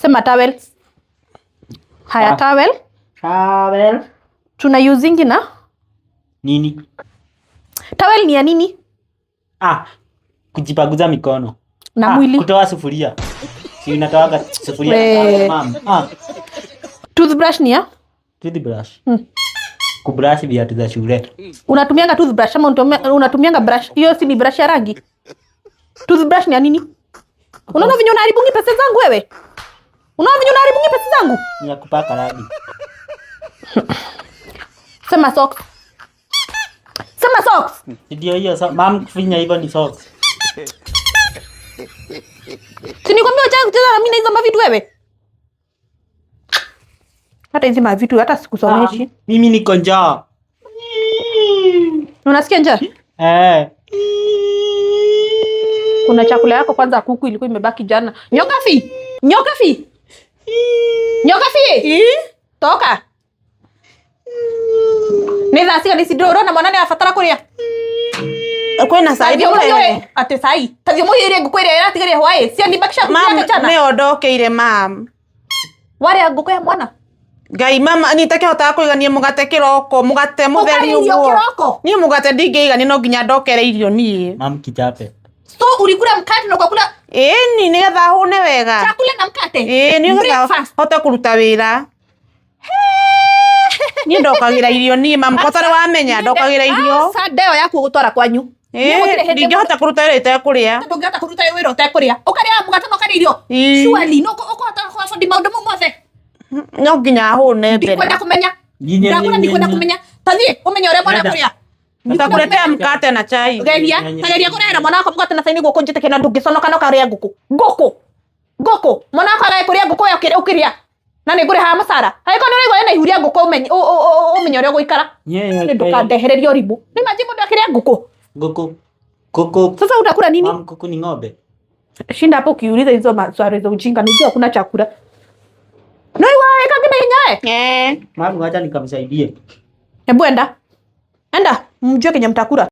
Sema towel. Haya towel. Towel. Tuna usingi na Nini? Towel ni ya nini? Kujipaguza mikono. Na mwili. Kutoa sufuria. Si unatoa sufuria mama. Toothbrush ni ya? Toothbrush. Kubrush viatu za shule. Unatumianga toothbrush ama unatumianga brush? Hiyo si ni brush ya rangi. Toothbrush ni ya nini? Unaona vinyo unaharibu pesa zangu wewe? Unaona vinyo unaharibu pesa zangu? Ni ya kupaka rangi. Sema socks. Sema socks. Ndio hiyo mama kufinya hivyo ni socks. Si nikwambia acha kucheza na mimi na hizo mavitu wewe. Hata hizi mavitu hata sikusomeshi. Mimi niko njaa. Unasikia njaa? Kuna chakula yako kwanza kuku ilikuwa imebaki jana. Nyoka fi. Nyoka fi. Nyoka fi. Toka. Neza asiga nisidoro na mwanane afatara kuria. Kwena saidi wewe. Ate sai. Tavyo moyo ile gukwere iratigere hwae. Si andibakisha kuria chana. Me odokeire mam. Ware gukoya mwana. Ngai mama nitake hota kuigania mugate kiroko mugate mutheri uguo. Ni mugate ndingiigania no nginya ndokere irio nie. Mam kichape. So ulikula mkate na ukakula ni nigetha hune wega. Chakula na mkate. Ni nigetha hota kuruta wira. Ni ndokagira irio nie mam kotare wamenya ndokagira irio. Sa ndeo yaku gutwara kwanyu. Ndingihota kuruta wira itakuria. Ndungihota kuruta wira utakuria. Ukaria mugate no kari irio. Surely no ukota kwa fundi maundu mothe. No nginya hune mbere. Ndikwenda kumenya. Ndikwenda kumenya. Tathie umenya ure mwana kuria. Nitakuletea mkate na chai. Geria kurehera mwana wako mkate na chai niguo kunjite kina ndungiconoka no karia nguku. Nguku. Mwana wako agae kuria nguku yo ukiria. Na ni ngure ha masara. Haiko ni urigo ena ihuria nguku umenya ure guikara. Ni ndukandehereria ribu. Ni majibu ndakiria nguku. Nguku. Sasa utakula nini? Mam kuku ni ng'ombe. Shinda hapo kiuliza hizo maswali za ujinga nijua kuna chakula. No iwa ikagina hinyae. Mam acha nikamsaidie. Hebu enda. Enda, mjue kenye mtakula.